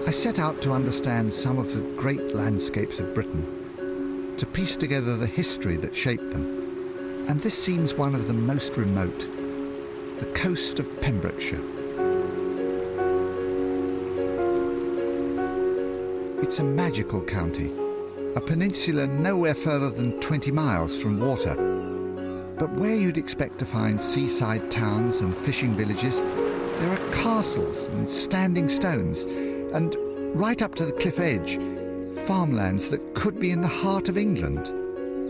I set out to understand some of the great landscapes of Britain, to piece together the history that shaped them. And this seems one of the most remote, the coast of Pembrokeshire. It's a magical county, a peninsula nowhere further than 20 miles from water. But where you'd expect to find seaside towns and fishing villages, there are castles and standing stones, and right up to the cliff edge, farmlands that could be in the heart of England.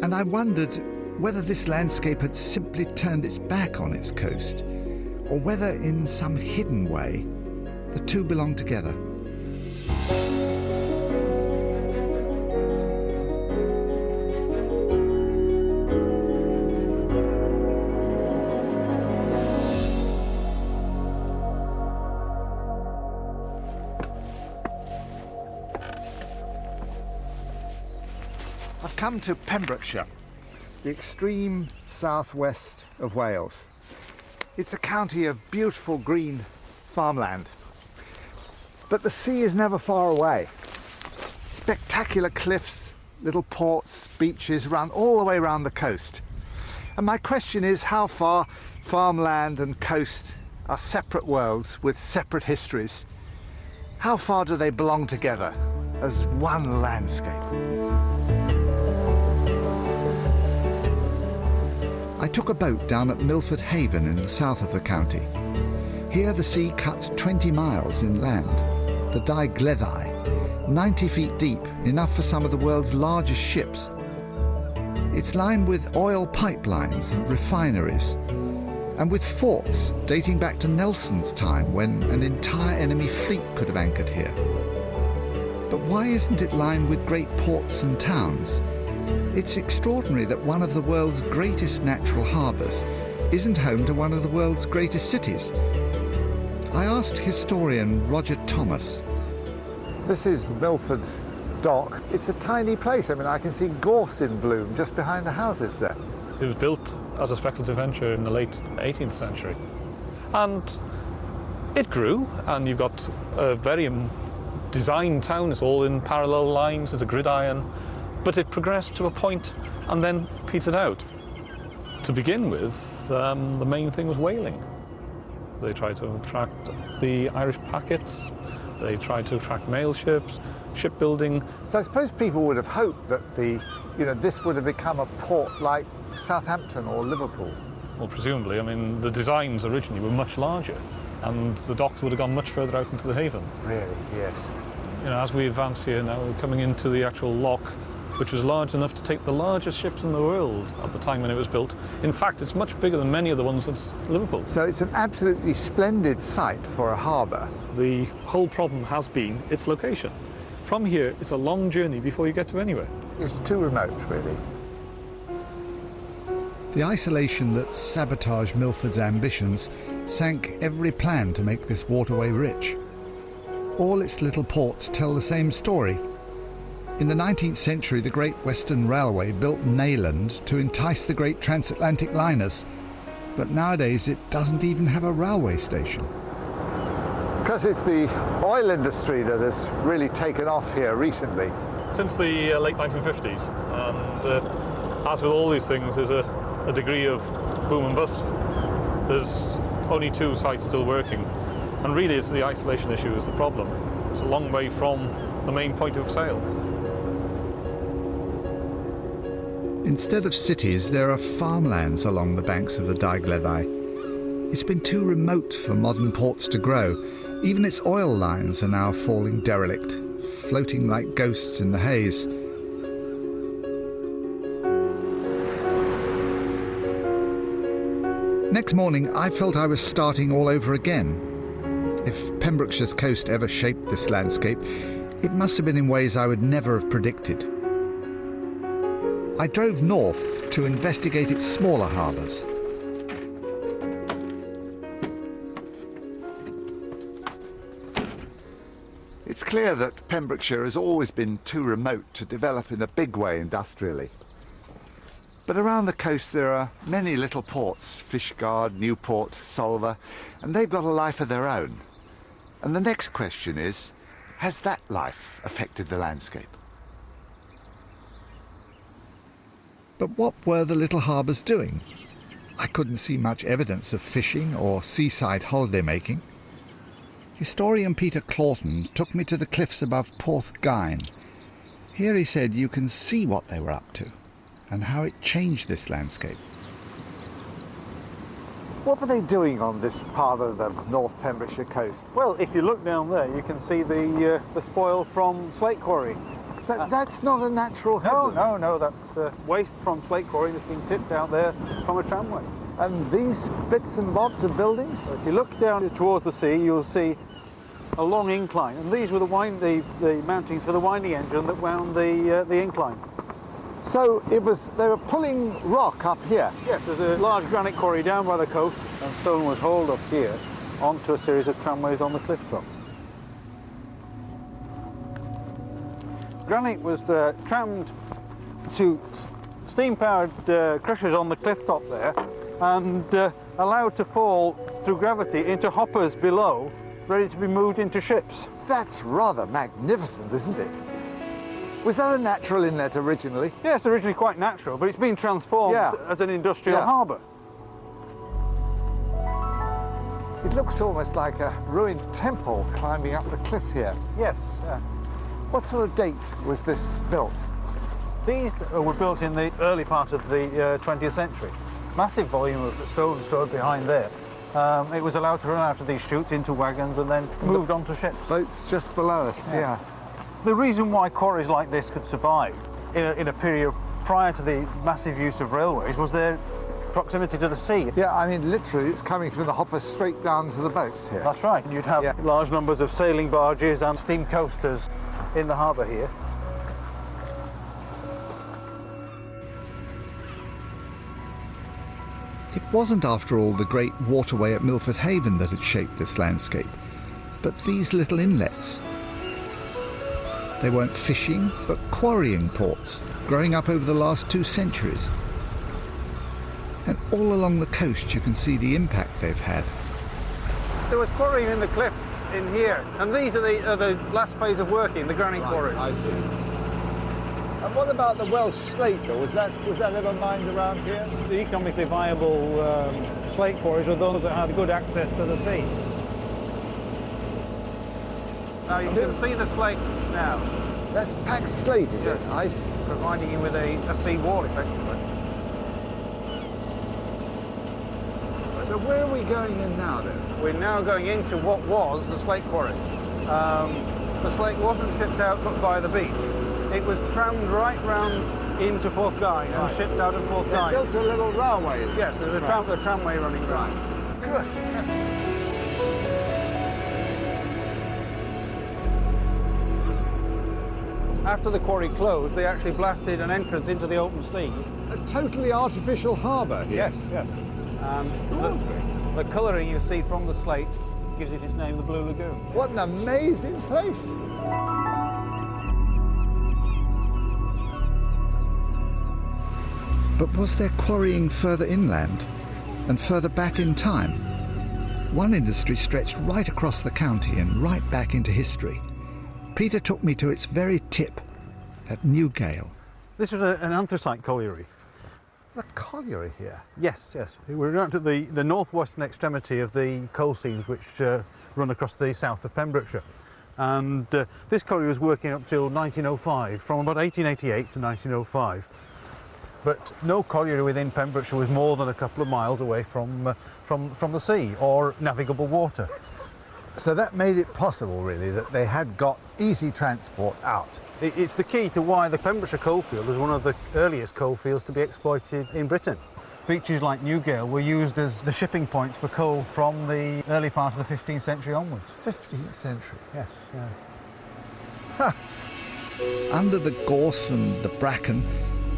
And I wondered whether this landscape had simply turned its back on its coast, or whether in some hidden way the two belong together. I've come to Pembrokeshire, the extreme southwest of Wales. It's a county of beautiful green farmland, but the sea is never far away. Spectacular cliffs, little ports, beaches run all the way around the coast. And my question is how far farmland and coast are separate worlds with separate histories. How far do they belong together as one landscape? I took a boat down at Milford Haven in the south of the county. Here the sea cuts 20 miles inland, the Digleddau, 90 feet deep, enough for some of the world's largest ships. It's lined with oil pipelines and refineries, and with forts dating back to Nelson's time when an entire enemy fleet could have anchored here. But why isn't it lined with great ports and towns? It's extraordinary that one of the world's greatest natural harbours isn't home to one of the world's greatest cities. I asked historian Roger Thomas. This is Milford Dock. It's a tiny place. I mean, I can see gorse in bloom just behind the houses there. It was built as a speculative venture in the late 18th century. And it grew, and you've got a very designed town. It's all in parallel lines, it's a gridiron. But it progressed to a point and then petered out. To begin with, the main thing was whaling. They tried to attract the Irish packets, they tried to attract mail ships, shipbuilding. So I suppose people would have hoped that this would have become a port like Southampton or Liverpool. Well, presumably. I mean, the designs originally were much larger, and the docks would have gone much further out into the haven. Really? Yes. You know, as we advance here now, we're coming into the actual lock, which was large enough to take the largest ships in the world at the time when it was built. In fact, it's much bigger than many of the ones at Liverpool. So it's an absolutely splendid site for a harbour. The whole problem has been its location. From here, it's a long journey before you get to anywhere. It's too remote, really. The isolation that sabotaged Milford's ambitions sank every plan to make this waterway rich. All its little ports tell the same story. In the 19th century, the Great Western Railway built Neyland to entice the great transatlantic liners. But nowadays, it doesn't even have a railway station. Because it's the oil industry that has really taken off here recently. Since the late 1950s. And as with all these things, there's a degree of boom and bust. There's only two sites still working. And really, it's the isolation issue is the problem. It's a long way from the main point of sail. Instead of cities, there are farmlands along the banks of the Digleddau. It's been too remote for modern ports to grow. Even its oil lines are now falling derelict, floating like ghosts in the haze. Next morning, I felt I was starting all over again. If Pembrokeshire's coast ever shaped this landscape, it must have been in ways I would never have predicted. I drove north to investigate its smaller harbours. It's clear that Pembrokeshire has always been too remote to develop in a big way industrially. But around the coast there are many little ports, Fishguard, Newport, Solva, and they've got a life of their own. And the next question is, Has that life affected the landscape? But what were the little harbours doing? I couldn't see much evidence of fishing or seaside holiday making. Historian Peter Clawton took me to the cliffs above Porthgyn. Here he said you can see what they were up to and how it changed this landscape. What were they doing on this part of the North Pembrokeshire coast? Well, if you look down there, you can see the spoil from Slate Quarry. So that's not a natural headland? No, that's waste from Slate Quarry that's been tipped out there from a tramway. And these bits and bobs of buildings? So if you look down towards the sea, you'll see a long incline, and these were the mountings for the winding engine that wound the incline. So they were pulling rock up here? Yes, there's a large granite quarry down by the coast, and stone was hauled up here onto a series of tramways on the cliff top. Granite was trammed to steam-powered crushers on the cliff top there and allowed to fall through gravity into hoppers below, ready to be moved into ships. That's rather magnificent, isn't it? Was that a natural inlet originally? Yes, originally quite natural, but it's been transformed as an industrial harbour. It looks almost like a ruined temple climbing up the cliff here. Yes, yeah. What sort of date was this built? These were built in the early part of the 20th century. Massive volume of stone stored behind there. It was allowed to run out of these chutes into wagons and then moved onto ships. Boats just below us, yeah. The reason why quarries like this could survive in a period prior to the massive use of railways was their proximity to the sea. Yeah, I mean, literally, it's coming from the hopper straight down to the boats here. That's right. You'd have large numbers of sailing barges and steam coasters in the harbour here. It wasn't, after all, the great waterway at Milford Haven that had shaped this landscape, but these little inlets. They weren't fishing, but quarrying ports, growing up over the last 2 centuries. And all along the coast you can see the impact they've had. There was quarrying in the cliffs in here, and these are the last phase of working, the granite quarries. I see. And what about the Welsh slate, though? Was that ever mined around here? The economically viable slate quarries were those that had good access to the sea. Now you can see the slate now. That's packed slate, is it? I see. Providing you with a sea wall, effectively. So where are we going in now, then? We're now going into what was the slate quarry. The slate wasn't shipped out by the beach. It was trammed right round into Porthgyn and shipped out of Porthgyn. They built a little railway. Yes, there's a tramway running round. Good heavens. After the quarry closed, they actually blasted an entrance into the open sea. A totally artificial harbour here. Yes. And the colouring you see from the slate gives it its name, the Blue Lagoon. What an amazing place. But was there quarrying further inland and further back in time? One industry stretched right across the county and right back into history. Peter took me to its very tip at Newgale. This was an anthracite colliery. The colliery here? Yes. We're down to the northwestern extremity of the coal seams which run across the south of Pembrokeshire. And this colliery was working up till 1905, from about 1888 to 1905. But no colliery within Pembrokeshire was more than a couple of miles away from the sea or navigable water. So that made it possible, really, that they had got easy transport out. It's the key to why the Pembrokeshire coalfield was one of the earliest coalfields to be exploited in Britain. Beaches like Newgale were used as the shipping points for coal from the early part of the 15th century onwards. 15th century? Yes, yeah. Ha! Under the gorse and the bracken,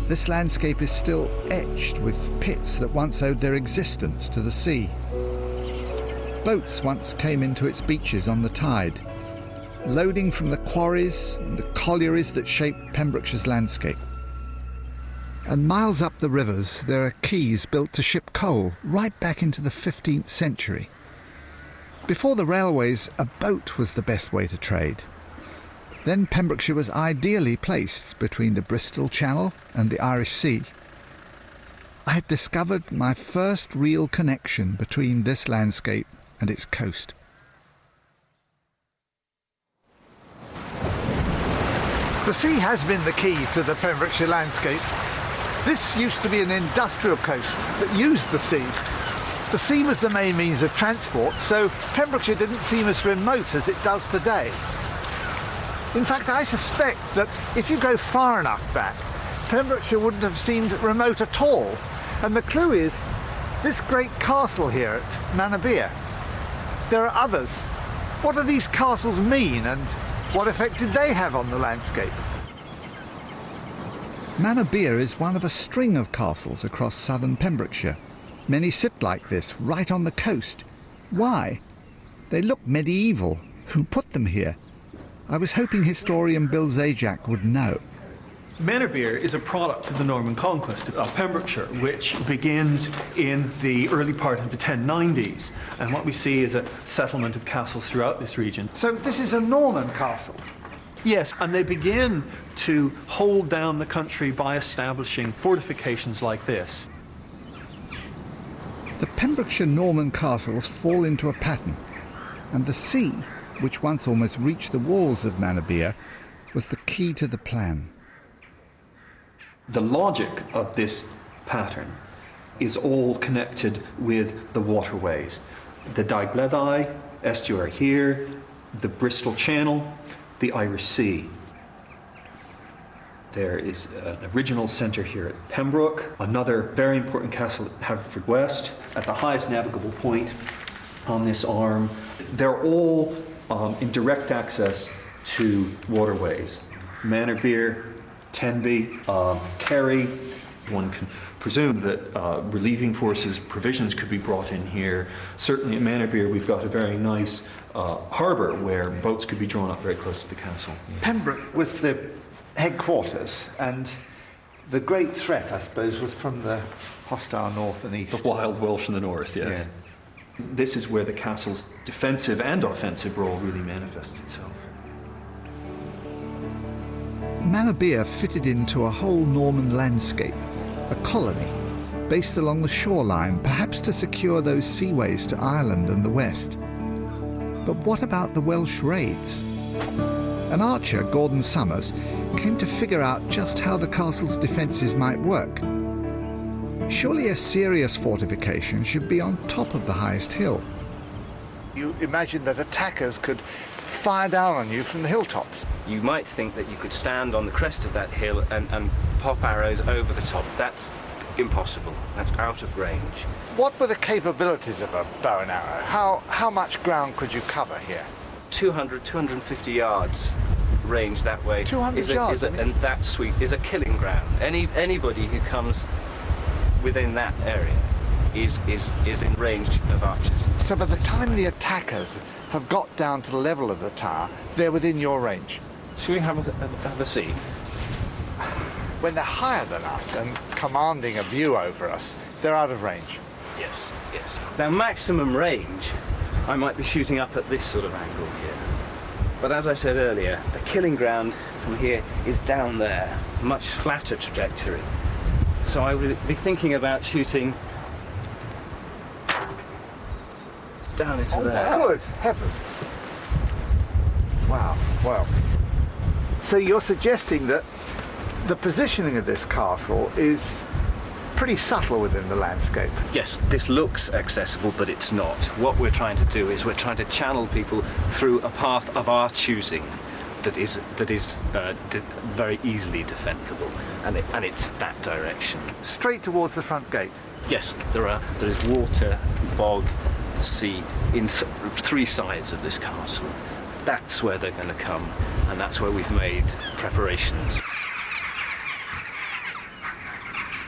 this landscape is still etched with pits that once owed their existence to the sea. Boats once came into its beaches on the tide, loading from the quarries and the collieries that shaped Pembrokeshire's landscape. And miles up the rivers there are quays built to ship coal right back into the 15th century. Before the railways, a boat was the best way to trade. Then Pembrokeshire was ideally placed between the Bristol Channel and the Irish Sea. I had discovered my first real connection between this landscape and its coast. The sea has been the key to the Pembrokeshire landscape. This used to be an industrial coast that used the sea. The sea was the main means of transport, so Pembrokeshire didn't seem as remote as it does today. In fact, I suspect that if you go far enough back, Pembrokeshire wouldn't have seemed remote at all. And the clue is this great castle here at Manorbier. There are others. What do these castles mean, and what effect did they have on the landscape? Manorbier is one of a string of castles across southern Pembrokeshire. Many sit like this, right on the coast. Why? They look medieval. Who put them here? I was hoping historian Bill Zajac would know. Manorbier is a product of the Norman conquest of Pembrokeshire, which begins in the early part of the 1090s. And what we see is a settlement of castles throughout this region. So this is a Norman castle? Yes, and they begin to hold down the country by establishing fortifications like this. The Pembrokeshire Norman castles fall into a pattern, and the sea, which once almost reached the walls of Manorbier, was the key to the plan. The logic of this pattern is all connected with the waterways. The Daugleddau estuary here, the Bristol Channel, the Irish Sea. There is an original centre here at Pembroke, another very important castle at Haverfordwest, at the highest navigable point on this arm. They're all in direct access to waterways. Manorbier, Tenby, Kerry. One can presume that relieving forces, provisions could be brought in here. Certainly at Manorbier we've got a very nice harbour where boats could be drawn up very close to the castle. Pembroke was the headquarters, and the great threat, I suppose, was from the hostile north and east. The wild Welsh in the north, yes. Yeah. This is where the castle's defensive and offensive role really manifests itself. Manorbier fitted into a whole Norman landscape, a colony, based along the shoreline, perhaps to secure those seaways to Ireland and the west. But what about the Welsh Raids? An archer, Gordon Summers, came to figure out just how the castle's defences might work. Surely a serious fortification should be on top of the highest hill. You imagine that attackers could fire down on you from the hilltops. You might think that you could stand on the crest of that hill and pop arrows over the top. That's impossible. That's out of range. What were the capabilities of a bow and arrow? How much ground could you cover here? 200, 250 yards range that way. 200 yards? And that sweep is a killing ground. Anybody who comes within that area is in range of archers. So by the time the attackers have got down to the level of the tower, they're within your range? Shall we have a see? When they're higher than us and commanding a view over us, they're out of range. Yes, yes. Now, maximum range, I might be shooting up at this sort of angle here. But as I said earlier, the killing ground from here is down there, much flatter trajectory. So I would be thinking about shooting down into there. Good heavens. Wow, well. So you're suggesting that the positioning of this castle is pretty subtle within the landscape? Yes, this looks accessible, but it's not. What we're trying to do is we're trying to channel people through a path of our choosing that is very easily defendable, and it's that direction. Straight towards the front gate? Yes, there is water, bog, sea in three sides of this castle. That's where they're going to come, and that's where we've made preparations.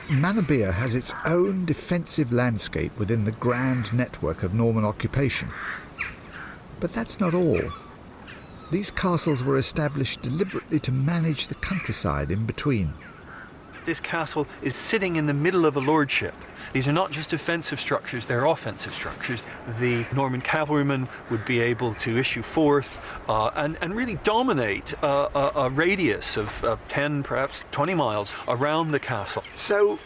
Manorbier has its own defensive landscape within the grand network of Norman occupation. But that's not all. These castles were established deliberately to manage the countryside in between. This castle is sitting in the middle of a lordship. These are not just defensive structures, they're offensive structures. The Norman cavalrymen would be able to issue forth and really dominate a radius of 10, perhaps 20 miles around the castle. So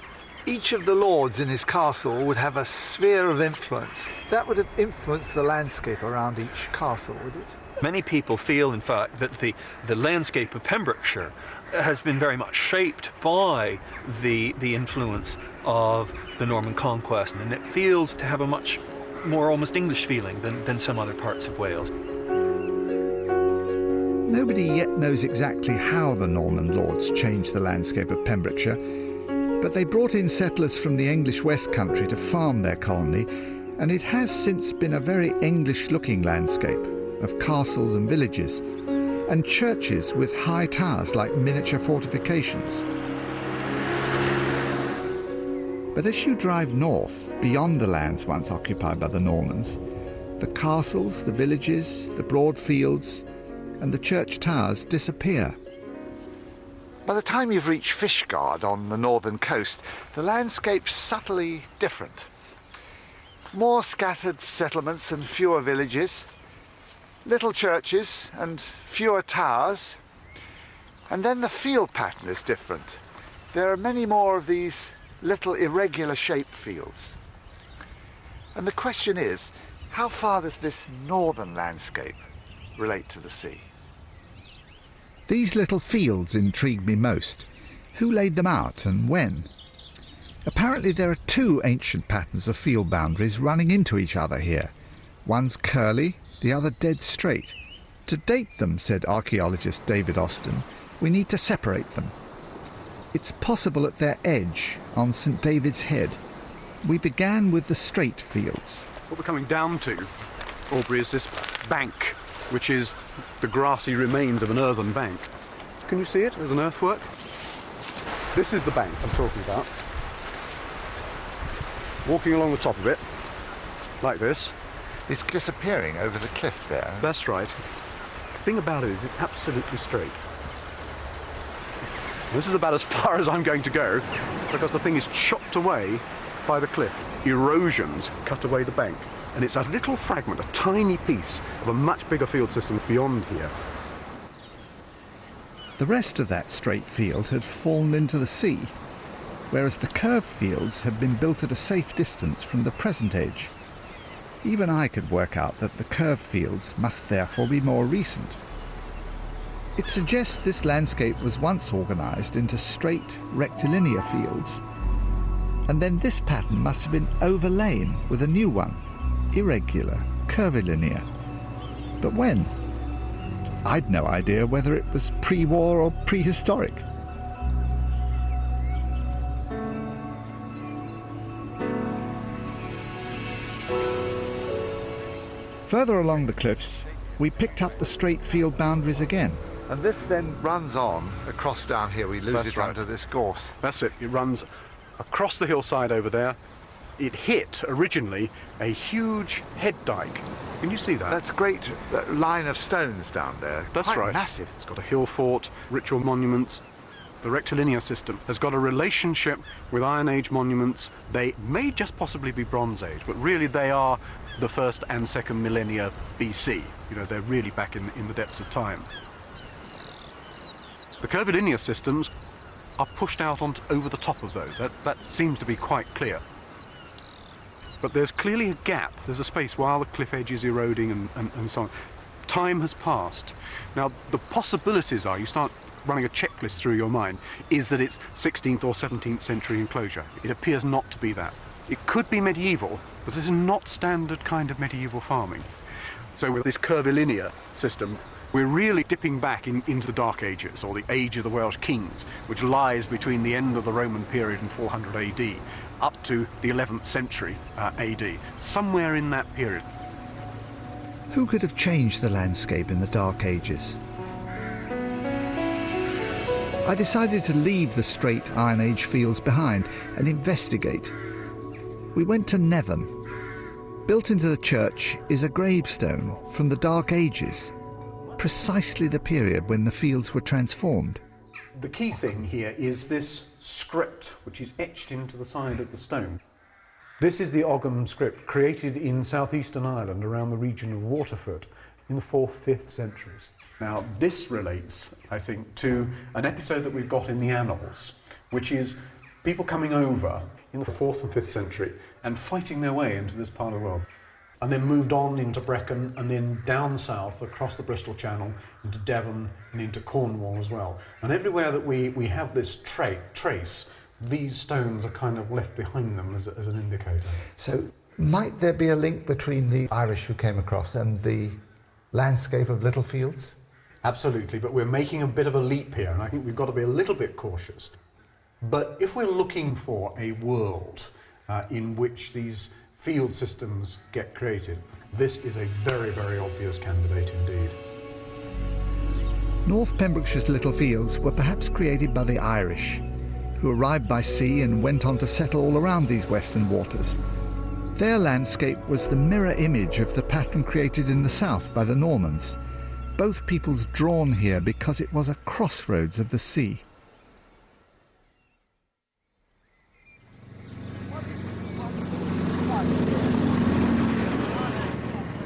each of the lords in his castle would have a sphere of influence. That would have influenced the landscape around each castle, would it? Many people feel, in fact, that the landscape of Pembrokeshire has been very much shaped by the influence of the Norman conquest, and it feels to have a much more almost English feeling than some other parts of Wales. Nobody yet knows exactly how the Norman lords changed the landscape of Pembrokeshire, but they brought in settlers from the English West Country to farm their colony, and it has since been a very English-looking landscape of castles and villages, and churches with high towers like miniature fortifications. But as you drive north, beyond the lands once occupied by the Normans, the castles, the villages, the broad fields, and the church towers disappear. By the time you've reached Fishguard on the northern coast, the landscape's subtly different. More scattered settlements and fewer villages, little churches and fewer towers, and then the field pattern is different. There are many more of these little irregular shaped fields. And the question is, how far does this northern landscape relate to the sea? These little fields intrigue me most. Who laid them out and when? Apparently there are two ancient patterns of field boundaries running into each other here. One's curly, the other dead straight. To date them, said archaeologist David Austin, we need to separate them. It's possible at their edge, on St David's Head. We began with the straight fields. What we're coming down to, Aubrey, is this bank, which is the grassy remains of an earthen bank. Can you see it? There's an earthwork. This is the bank I'm talking about. Walking along the top of it, like this. It's disappearing over the cliff there. That's right. The thing about it is it's absolutely straight. This is about as far as I'm going to go, because the thing is chopped away by the cliff. Erosions cut away the bank, and it's a little fragment, a tiny piece of a much bigger field system beyond here. The rest of that straight field had fallen into the sea, whereas the curved fields had been built at a safe distance from the present edge. Even I could work out that the curved fields must therefore be more recent. It suggests this landscape was once organised into straight rectilinear fields, and then this pattern must have been overlain with a new one, irregular, curvilinear. But when? I'd no idea whether it was pre-war or prehistoric. Further along the cliffs, we picked up the straight field boundaries again. And this then runs on across down here. We lose it under this gorse. That's it. It runs across the hillside over there. It hit, originally, a huge head dike. Can you see that? That's great, that line of stones down there. That's quite right. Massive. It's got a hill fort, ritual monuments. The rectilinear system has got a relationship with Iron Age monuments. They may just possibly be Bronze Age, but really they are the first and second millennia BC. You know, they're really back in the depths of time. The curvilinear systems are pushed out over the top of those. That seems to be quite clear. But there's clearly a gap. There's a space while the cliff edge is eroding and so on. Time has passed. Now, the possibilities are, you start running a checklist through your mind, is that it's 16th or 17th century enclosure. It appears not to be that. It could be medieval, but this is not standard kind of medieval farming. So with this curvilinear system, we're really dipping back into the Dark Ages, or the age of the Welsh kings, which lies between the end of the Roman period in 400 AD up to the 11th century AD, somewhere in that period. Who could have changed the landscape in the Dark Ages? I decided to leave the straight Iron Age fields behind and investigate. We went to Nevern. Built into the church is a gravestone from the Dark Ages, precisely the period when the fields were transformed. The key thing here is this script, which is etched into the side of the stone. This is the Ogham script, created in southeastern Ireland around the region of Waterford in the 4th, 5th centuries. Now, this relates, I think, to an episode that we've got in the Annals, which is people coming over in the 4th and 5th century and fighting their way into this part of the world. And then moved on into Brecon and then down south across the Bristol Channel into Devon and into Cornwall as well. And everywhere that we have this trace, these stones are kind of left behind them as an indicator. So might there be a link between the Irish who came across and the landscape of Littlefields? Absolutely, but we're making a bit of a leap here, and I think we've got to be a little bit cautious. But if we're looking for a world in which these field systems get created, this is a very, very obvious candidate indeed. North Pembrokeshire's Littlefields were perhaps created by the Irish, who arrived by sea and went on to settle all around these western waters. Their landscape was the mirror image of the pattern created in the south by the Normans, both peoples drawn here because it was a crossroads of the sea.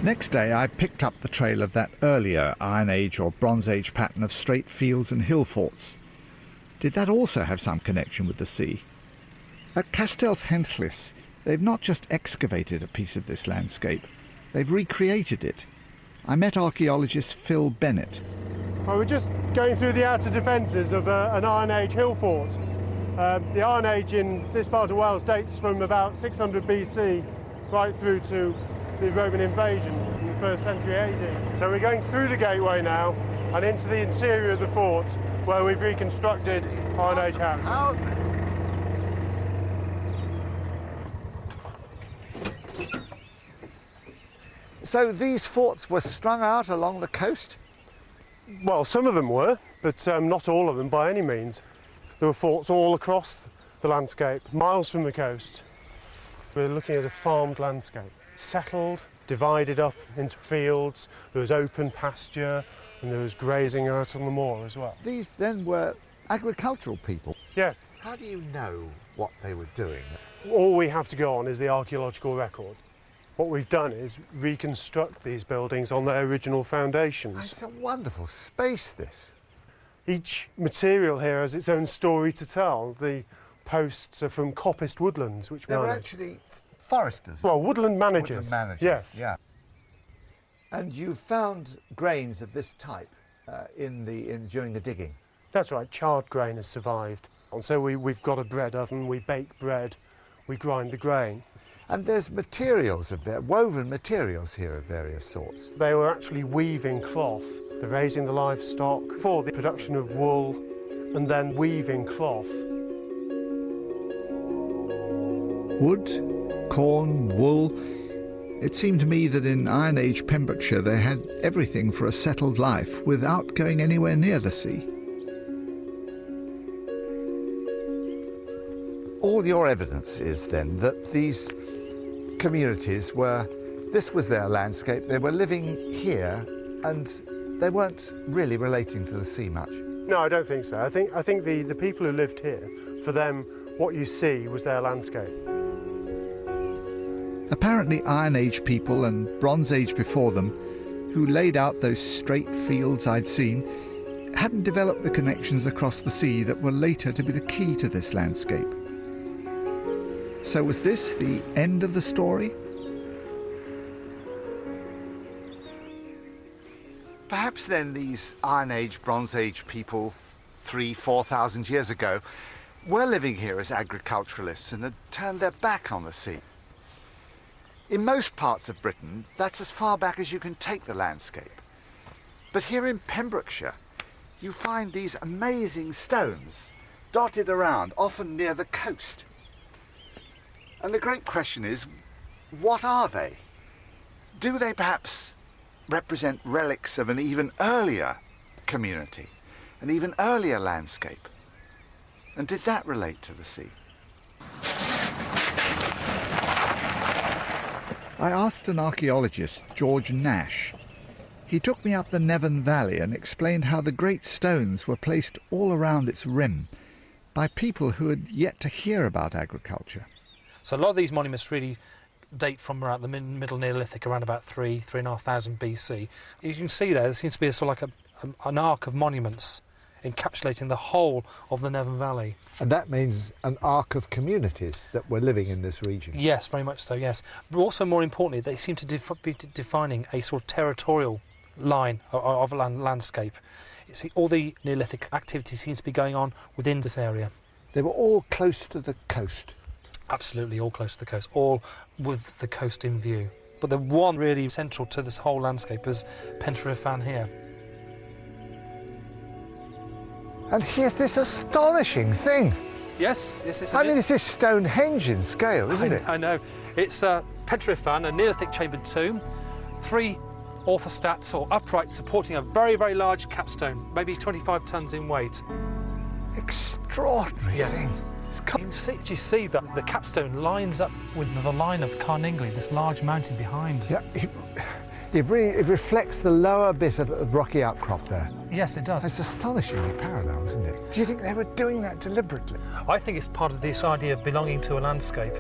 Next day I picked up the trail of that earlier Iron Age or Bronze Age pattern of straight fields and hill forts. Did that also have some connection with the sea? At Castellhenllys, they've not just excavated a piece of this landscape, they've recreated it. I met archaeologist Phil Bennett. Well, we're just going through the outer defences of an Iron Age hill fort. The Iron Age in this part of Wales dates from about 600 BC right through to the Roman invasion in the 1st century AD. So we're going through the gateway now and into the interior of the fort where we've reconstructed Iron Age houses. So these forts were strung out along the coast? Well, some of them were, but not all of them by any means. There were forts all across the landscape, miles from the coast. We're looking at a farmed landscape, settled, divided up into fields. There was open pasture and there was grazing out on the moor as well. These then were agricultural people? Yes. How do you know what they were doing? All we have to go on is the archaeological record. What we've done is reconstruct these buildings on their original foundations. It's a wonderful space, this. Each material here has its own story to tell. The posts are from coppiced woodlands, which they were manage. actually foresters. Well, woodland managers. Woodland managers, yes. Yeah. And you found grains of this type during the digging? That's right, charred grain has survived. And so we've got a bread oven, we bake bread, we grind the grain. And there's materials woven materials here of various sorts. They were actually weaving cloth. They're raising the livestock for the production of wool and then weaving cloth. Wood, corn, wool. It seemed to me that in Iron Age Pembrokeshire they had everything for a settled life without going anywhere near the sea. All your evidence is then that these communities this was their landscape, they were living here and they weren't really relating to the sea much. No, I don't think so. I think the people who lived here, for them, what you see was their landscape. Apparently Iron Age people and Bronze Age before them, who laid out those straight fields I'd seen, hadn't developed the connections across the sea that were later to be the key to this landscape. So was this the end of the story? Perhaps then these Iron Age, Bronze Age people 3,000–4,000 years ago were living here as agriculturalists and had turned their back on the sea. In most parts of Britain, that's as far back as you can take the landscape. But here in Pembrokeshire, you find these amazing stones dotted around, often near the coast. And the great question is, what are they? Do they perhaps represent relics of an even earlier community, an even earlier landscape? And did that relate to the sea? I asked an archaeologist, George Nash. He took me up the Nevern Valley and explained how the great stones were placed all around its rim by people who had yet to hear about agriculture. So a lot of these monuments really date from around the Middle Neolithic, around about 3,500 BC. You can see there seems to be a sort of like an arc of monuments encapsulating the whole of the Nevern Valley. And that means an arc of communities that were living in this region. Yes, very much so, yes. But also, more importantly, they seem to be defining a sort of territorial line of landscape. You see, all the Neolithic activity seems to be going on within this area. They were all close to the coast. Absolutely, all close to the coast, all with the coast in view. But the one really central to this whole landscape is Pentre Ifan here. And here's this astonishing thing. Yes, it's I mean, this is Stonehenge in scale, isn't it? I know. It's Pentre Ifan, a Neolithic chambered tomb, 3 orthostats or uprights supporting a very, very large capstone, maybe 25 tons in weight. Extraordinary thing. You see that the capstone lines up with the line of Carningli, this large mountain behind. Yeah, it reflects the lower bit of rocky outcrop there. Yes, it does. It's astonishingly parallel, isn't it? Do you think they were doing that deliberately? I think it's part of this idea of belonging to a landscape.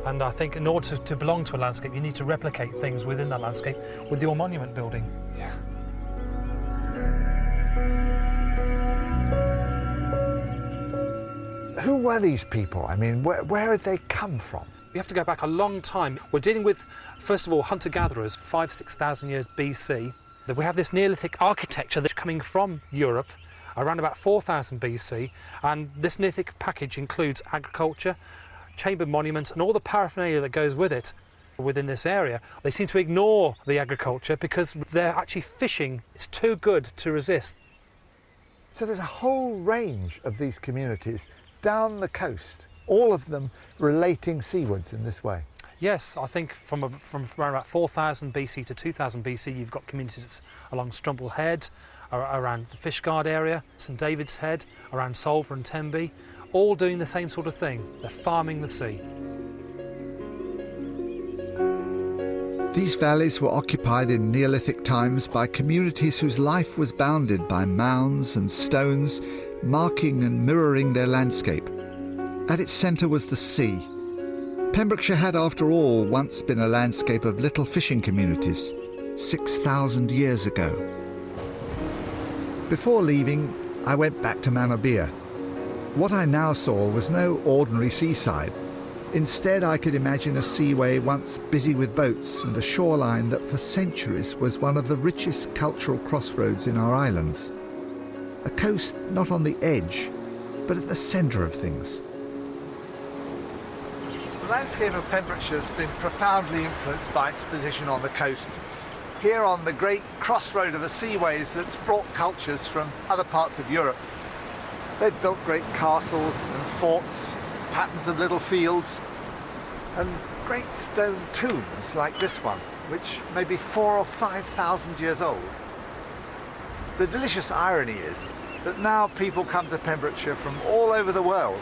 And I think in order to belong to a landscape, you need to replicate things within that landscape with your monument building. Yeah. Who were these people? I mean, where had they come from? We have to go back a long time. We're dealing with, first of all, hunter-gatherers, 5,000–6,000 years BC. That we have this Neolithic architecture that's coming from Europe around about 4,000 BC, and this Neolithic package includes agriculture, chambered monuments, and all the paraphernalia that goes with it. Within this area, they seem to ignore the agriculture because they're actually fishing. It's too good to resist. So there's a whole range of these communities down the coast, all of them relating seawards in this way. Yes, I think from around about 4,000 BC to 2,000 BC, you've got communities along Strumble Head, around the Fishguard area, St David's Head, around Solva and Tenby, all doing the same sort of thing. They're farming the sea. These valleys were occupied in Neolithic times by communities whose life was bounded by mounds and stones, marking and mirroring their landscape. At its centre was the sea. Pembrokeshire had, after all, once been a landscape of little fishing communities, 6,000 years ago. Before leaving, I went back to Manorbier. What I now saw was no ordinary seaside. Instead, I could imagine a seaway once busy with boats and a shoreline that for centuries was one of the richest cultural crossroads in our islands. A coast not on the edge, but at the centre of things. The landscape of Pembrokeshire has been profoundly influenced by its position on the coast. Here on the great crossroad of the seaways that's brought cultures from other parts of Europe. They've built great castles and forts, patterns of little fields, and great stone tombs like this one, which may be 4,000 or 5,000 years old. The delicious irony is that now people come to Pembrokeshire from all over the world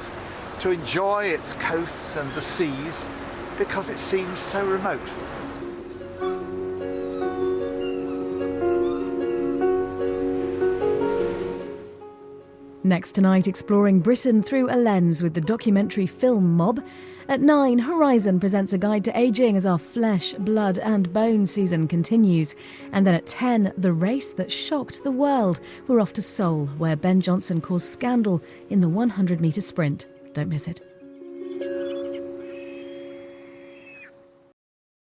to enjoy its coasts and the seas because it seems so remote. Next tonight, exploring Britain through a lens with the documentary Film Mob. At 9, Horizon presents a guide to ageing as our flesh, blood and bone season continues. And then at 10, the race that shocked the world. We're off to Seoul, where Ben Johnson caused scandal in the 100-metre sprint. Don't miss it.